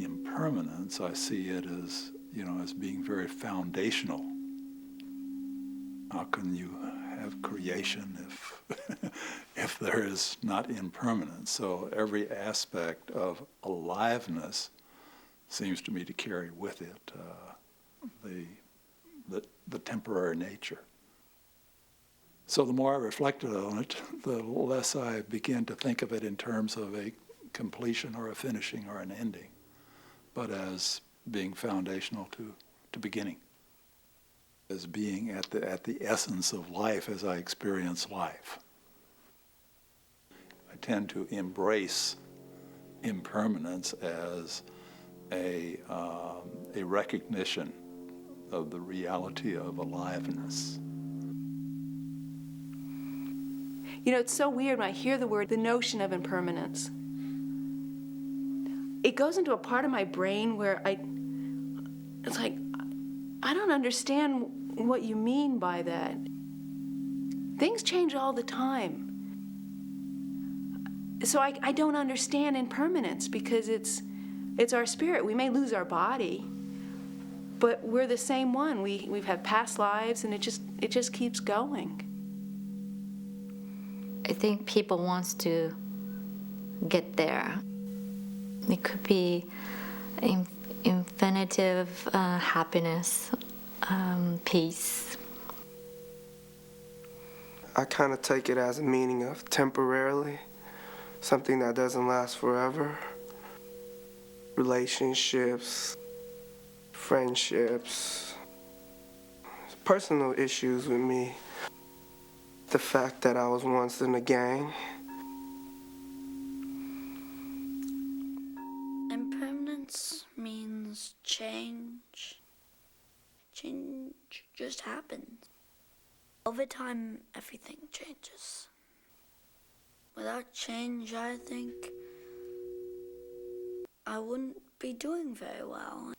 impermanence, I see it as, as being very foundational. How can you have creation if if there is not impermanence? So every aspect of aliveness seems to me to carry with it the temporary nature. So the more I reflected on it, the less I began to think of it in terms of a completion or a finishing or an ending, but as being foundational to beginning, as being at the essence of life as I experience life. I tend to embrace impermanence as a recognition of the reality of aliveness. It's so weird when I hear the notion of impermanence. It goes into a part of my brain where it's like, I don't understand what you mean by that. Things change all the time. So I don't understand impermanence because it's our spirit. We may lose our body, but we're the same one. We've had past lives, and it just keeps going. I think people wants to get there. It could be infinitive happiness, peace. I kind of take it as a meaning of temporarily, something that doesn't last forever. Relationships, friendships, personal issues with me. The fact that I was once in a gang. Impermanence means change. Change just happens. Over time, everything changes. Without change, I think I wouldn't be doing very well.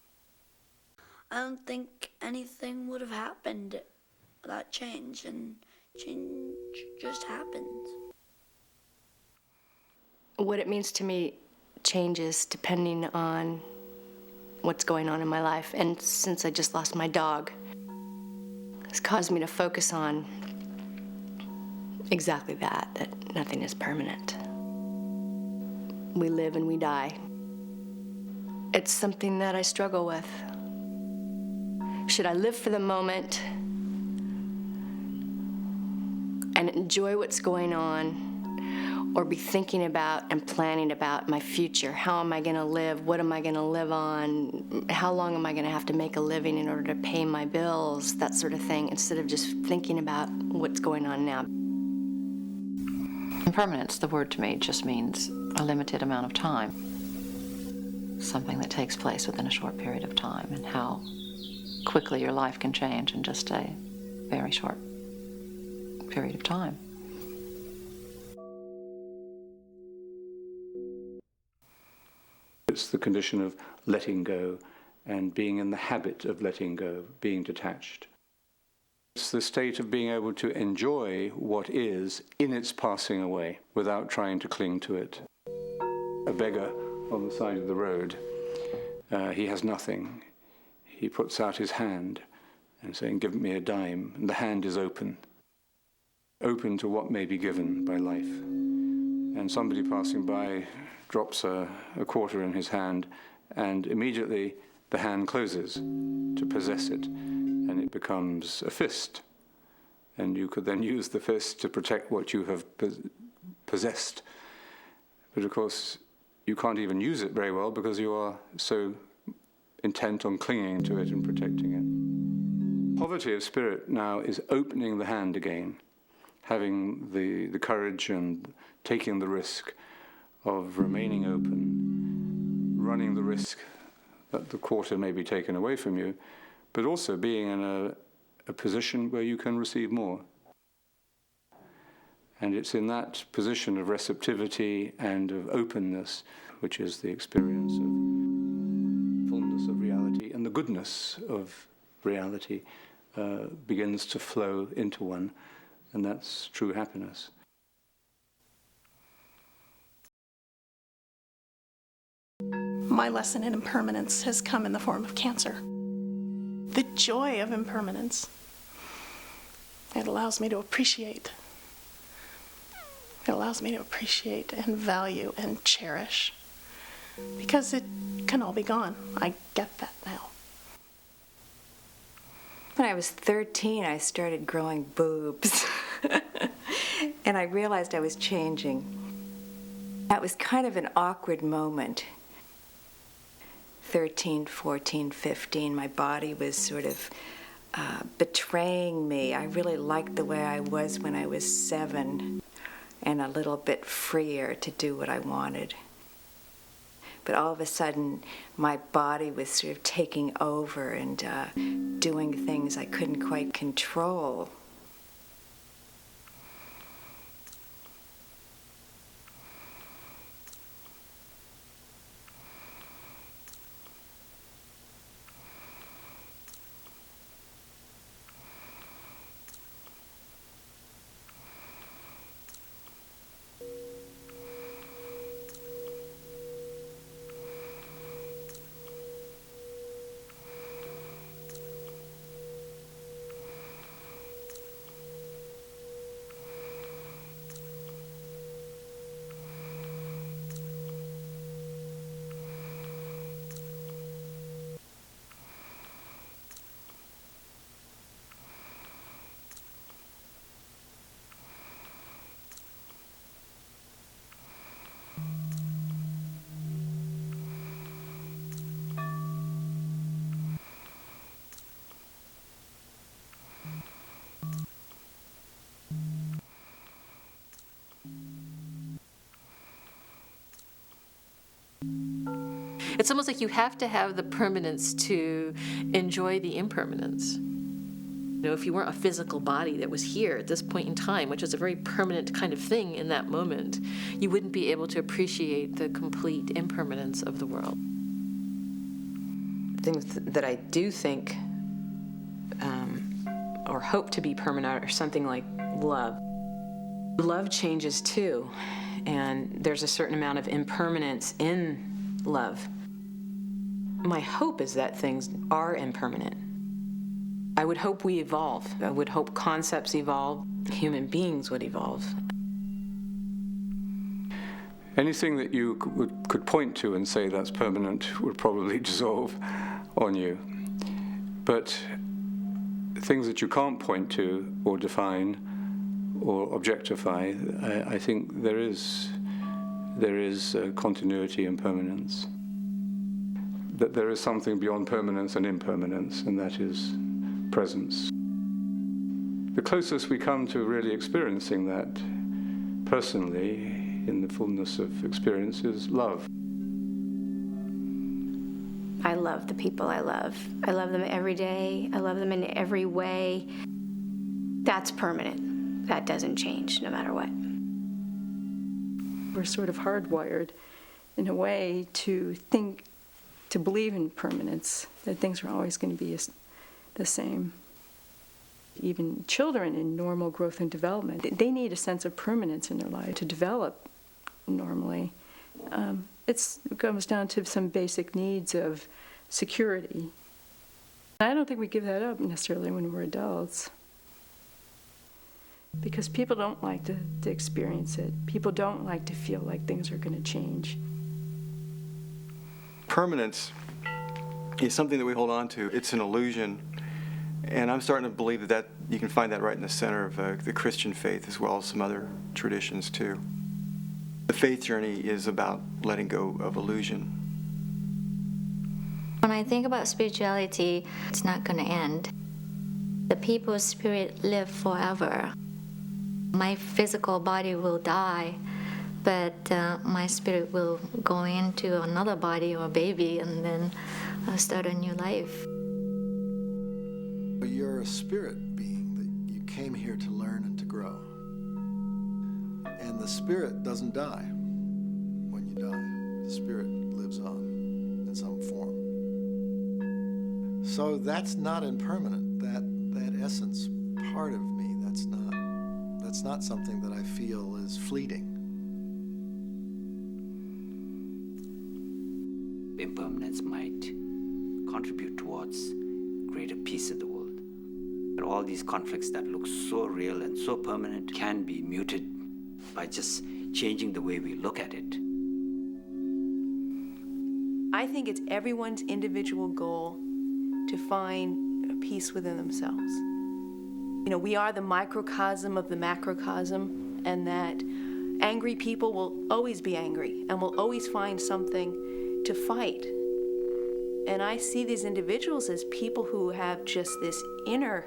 I don't think anything would have happened without change, and change just happens. What it means to me changes depending on what's going on in my life. And since I just lost my dog, it's caused me to focus on exactly that nothing is permanent. We live and we die. It's something that I struggle with. Should I live for the moment and enjoy what's going on, or be thinking about and planning about my future? How am I going to live? What am I going to live on? How long am I going to have to make a living in order to pay my bills? That sort of thing, instead of just thinking about what's going on now. Impermanence, the word to me, just means a limited amount of time. Something that takes place within a short period of time, and how quickly your life can change in just a very short period of time. It's the condition of letting go and being in the habit of letting go, being detached. It's the state of being able to enjoy what is in its passing away without trying to cling to it. A beggar on the side of the road, he has nothing. He puts out his hand and saying, "Give me a dime," and the hand is open to what may be given by life. And somebody passing by drops a quarter in his hand, and immediately the hand closes to possess it, and it becomes a fist. And you could then use the fist to protect what you have possessed. But of course, you can't even use it very well because you are so intent on clinging to it and protecting it. Poverty of spirit now is opening the hand again, having the courage and taking the risk of remaining open, running the risk that the quarter may be taken away from you, but also being in a position where you can receive more. And it's in that position of receptivity and of openness, which is the experience of fullness of reality, and the goodness of reality begins to flow into one, and that's true happiness. My lesson in impermanence has come in the form of cancer. The joy of impermanence. It allows me to appreciate. It allows me to appreciate and value and cherish. Because it can all be gone. I get that now. When I was 13, I started growing boobs. And I realized I was changing. That was kind of an awkward moment. 13, 14, 15, my body was sort of betraying me. I really liked the way I was when I was 7 and a little bit freer to do what I wanted. But all of a sudden, my body was sort of taking over and doing things I couldn't quite control. It's almost like you have to have the permanence to enjoy the impermanence. You know, if you weren't a physical body that was here at this point in time, which is a very permanent kind of thing in that moment, you wouldn't be able to appreciate the complete impermanence of the world. Things that I do think or hope to be permanent are something like love. Love changes too, and there's a certain amount of impermanence in love. My hope is that things are impermanent. I would hope we evolve. I would hope concepts evolve, human beings would evolve. Anything that you could point to and say that's permanent would probably dissolve on you. But things that you can't point to or define or objectify, I think there is continuity and permanence. That there is something beyond permanence and impermanence, and that is presence. The closest we come to really experiencing that personally in the fullness of experience is love. I love the people I love. I love them every day. I love them in every way. That's permanent. That doesn't change no matter what. We're sort of hardwired in a way to think, to believe in permanence, that things are always going to be the same. Even children in normal growth and development, they need a sense of permanence in their life to develop normally. It comes down to some basic needs of security. I don't think we give that up necessarily when we're adults, because people don't like to experience it. People don't like to feel like things are going to change. Permanence is something that we hold on to. It's an illusion, and I'm starting to believe that you can find that right in the center of the Christian faith as well as some other traditions too. The faith journey is about letting go of illusion. When I think about spirituality, it's not going to end. The people's spirit live forever. My physical body will die, but my spirit will go into another body or baby and then start a new life. You're a spirit being that you came here to learn and to grow. And the spirit doesn't die when you die. The spirit lives on in some form. So that's not impermanent. That essence part of me, that's not something that I feel is fleeting. impermanence might contribute towards greater peace in the world. But all these conflicts that look so real and so permanent can be muted by just changing the way we look at it. I think it's everyone's individual goal to find peace within themselves. You know, we are the microcosm of the macrocosm, and that angry people will always be angry and will always find something to fight. And I see these individuals as people who have just this inner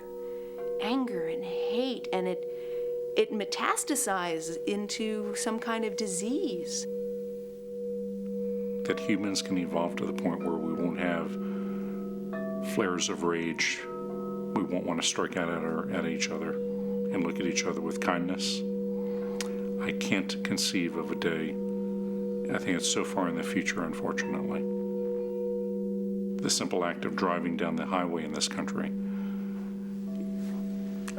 anger and hate, and it metastasizes into some kind of disease. That humans can evolve to the point where we won't have flares of rage. We won't want to strike out at each other and look at each other with kindness. I can't conceive of a day. I think it's so far in the future, unfortunately. The simple act of driving down the highway in this country.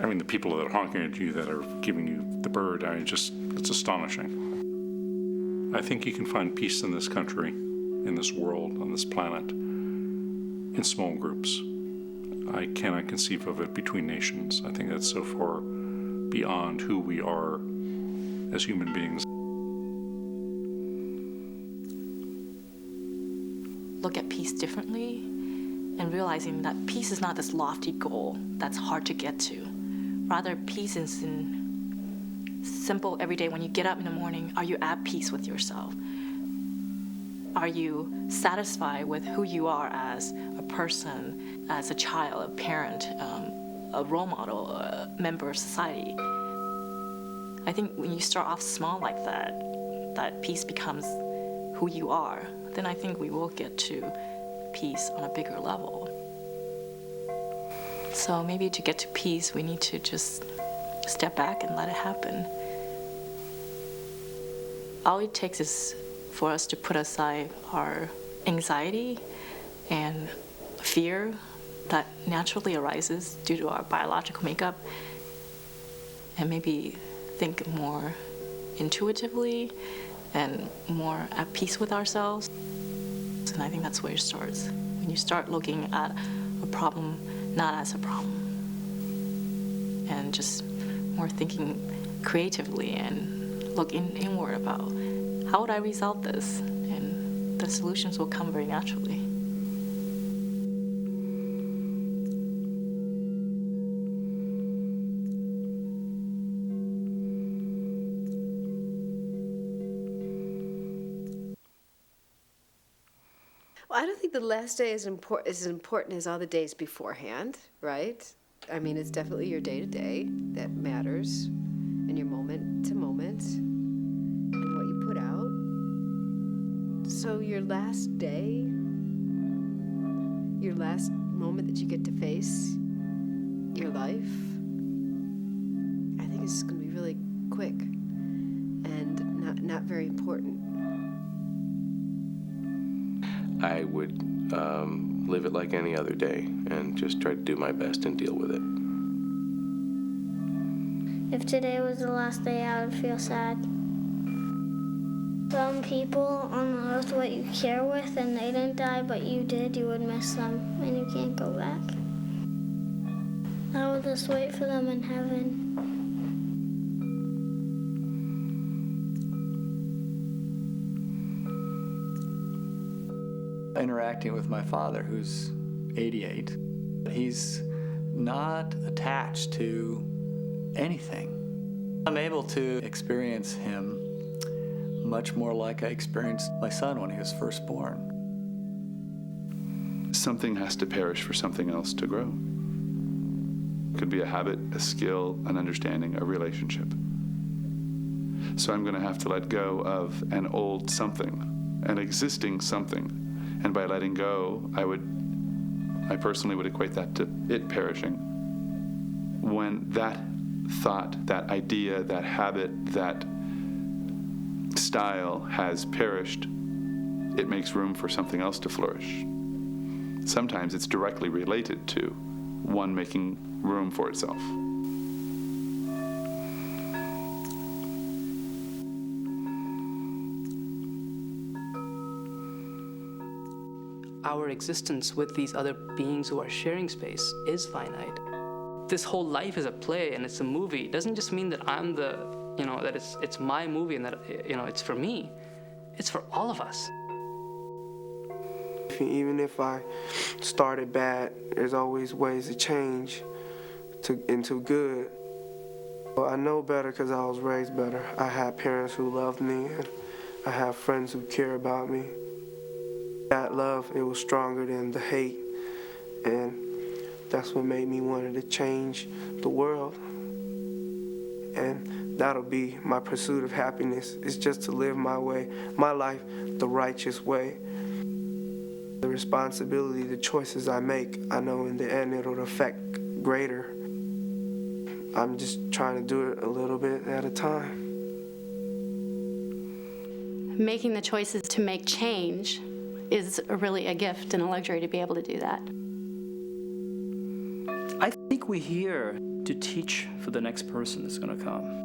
I mean, the people that are honking at you, that are giving you the bird, it's astonishing. I think you can find peace in this country, in this world, on this planet, in small groups. I cannot conceive of it between nations. I think that's so far beyond who we are as human beings. Look at peace differently and realizing that peace is not this lofty goal that's hard to get to. Rather, peace is in simple everyday. When you get up in the morning, are you at peace with yourself? Are you satisfied with who you are as a person, as a child, a parent, a role model, a member of society? I think when you start off small like that, that peace becomes who you are, then I think we will get to peace on a bigger level. So maybe to get to peace, we need to just step back and let it happen. All it takes is for us to put aside our anxiety and fear that naturally arises due to our biological makeup, and maybe think more intuitively and more at peace with ourselves. And I think that's where it starts. When you start looking at a problem not as a problem, and just more thinking creatively and looking inward about how would I resolve this? And the solutions will come very naturally. Well, I don't think the last day is as important as all the days beforehand, right? I mean, it's definitely your day-to-day that matters, and your moment-to-moment, and what you put out. So your last day, your last moment that you get to face your life, I think it's going to be really quick and not very important. I would live it like any other day and just try to do my best and deal with it. If today was the last day, I would feel sad. Some people on the earth what you care with and they didn't die, but you did, you would miss them and you can't go back. I would just wait for them in heaven. Interacting with my father, who's 88, he's not attached to anything. I'm able to experience him much more like I experienced my son when he was first born. Something has to perish for something else to grow. It could be a habit, a skill, an understanding, a relationship. So I'm going to have to let go of an old something, an existing something. And by letting go, I personally would equate that to it perishing. When that thought, that idea, that habit, that style has perished, it makes room for something else to flourish. Sometimes it's directly related to one making room for itself. our existence with these other beings who are sharing space is finite. This whole life is a play and it's a movie. It doesn't just mean that I'm the, that it's my movie and that, it's for me. It's for all of us. Even if I started bad, there's always ways to change into good. Well, I know better because I was raised better. I had parents who loved me, and I have friends who care about me. That love, it was stronger than the hate, and that's what made me want to change the world. And that'll be my pursuit of happiness, is just to live my way, my life, the righteous way. The responsibility, the choices I make, I know in the end it'll affect greater. I'm just trying to do it a little bit at a time. Making the choices to make change is really a gift and a luxury to be able to do that. I think we're here to teach for the next person that's going to come.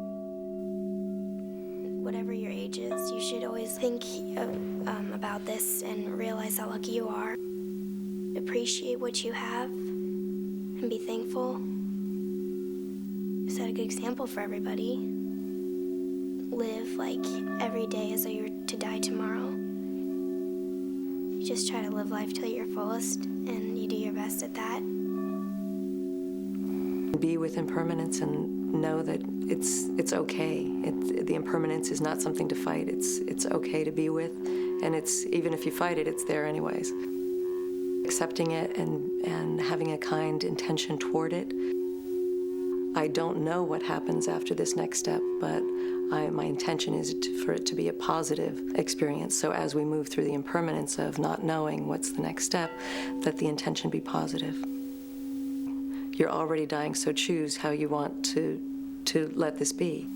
Whatever your age is, you should always think about this and realize how lucky you are. Appreciate what you have and be thankful. Set a good example for everybody. Live like every day as though you're to die tomorrow. You just try to live life till your fullest, and you do your best at that. Be with impermanence and know that it's okay. The impermanence is not something to fight. It's okay to be with, and it's even if you fight it, it's there anyways. Accepting it and having a kind intention toward it. I don't know what happens after this next step, but my intention is for it to be a positive experience. So as we move through the impermanence of not knowing what's the next step, that the intention be positive. You're already dying, so choose how you want to let this be.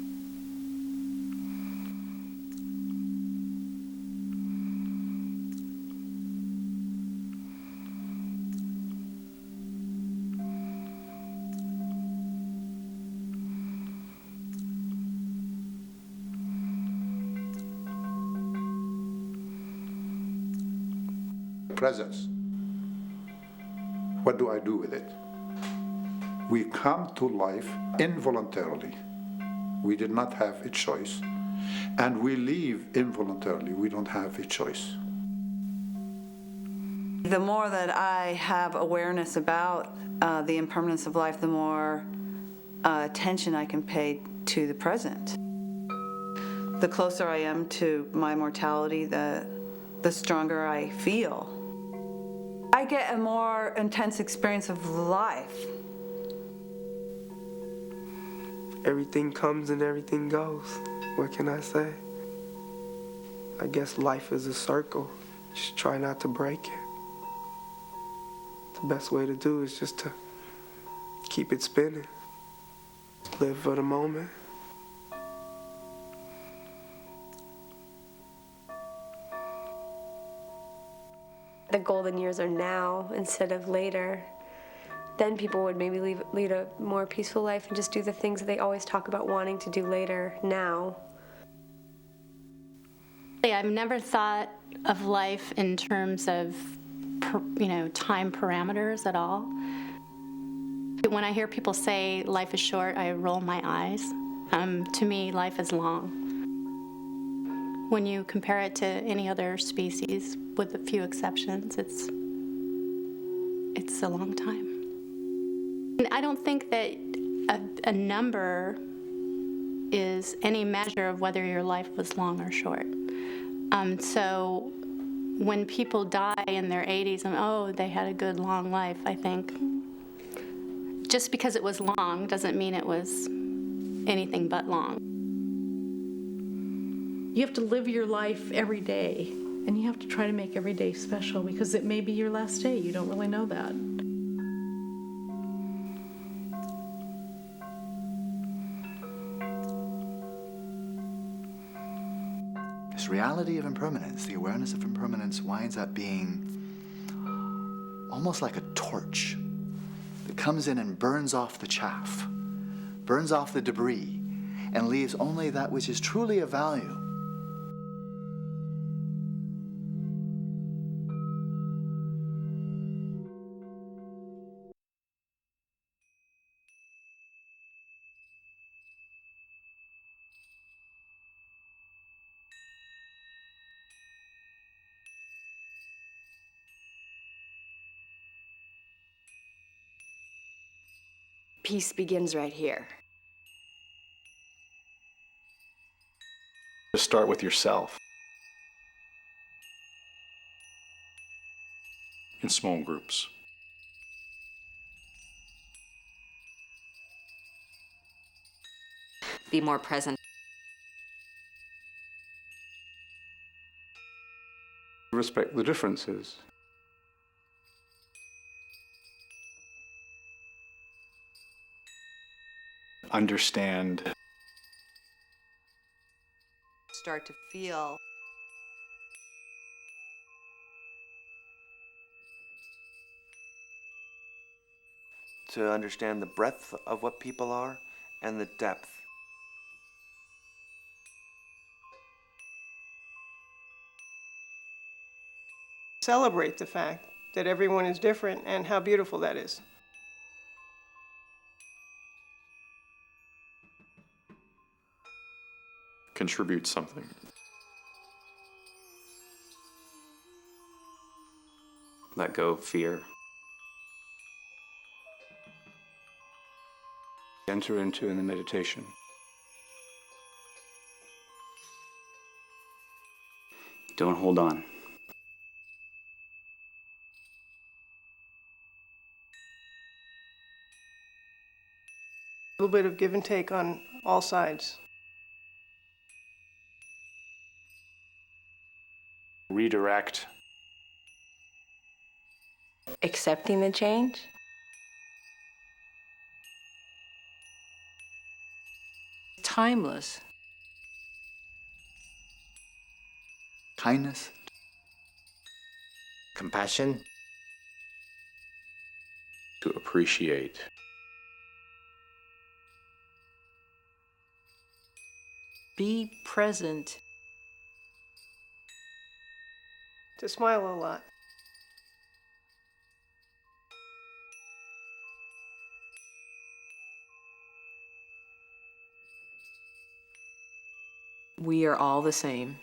Presence. What do I do with it? We come to life involuntarily. We did not have a choice. And we leave involuntarily. We don't have a choice. The more that I have awareness about the impermanence of life, the more attention I can pay to the present. The closer I am to my mortality, the stronger I feel. I get a more intense experience of life. Everything comes and everything goes. What can I say? I guess life is a circle. Just try not to break it. The best way to do is just to keep it spinning. Live for the moment. The golden years are now instead of later. Then people would maybe lead a more peaceful life and just do the things that they always talk about wanting to do later, now. I've never thought of life in terms of, time parameters at all. When I hear people say life is short, I roll my eyes. To me, life is long. When you compare it to any other species, with a few exceptions, it's a long time. And I don't think that a number is any measure of whether your life was long or short. So when people die in their 80s and, they had a good long life, I think just because it was long doesn't mean it was anything but long. You have to live your life every day, and you have to try to make every day special because it may be your last day. You don't really know that. This reality of impermanence, the awareness of impermanence, winds up being almost like a torch that comes in and burns off the chaff, burns off the debris, and leaves only that which is truly of value. peace begins right here. Just start with yourself. In small groups. Be more present. Respect the differences. Understand. Start to feel. To understand the breadth of what people are and the depth. Celebrate the fact that everyone is different and how beautiful that is. Contribute something. Let go of fear. Enter into in the meditation. Don't hold on. A little bit of give and take on all sides. Redirect. Accepting the change. Timeless. Kindness. Compassion. To appreciate. Be present. To smile a lot. We are all the same.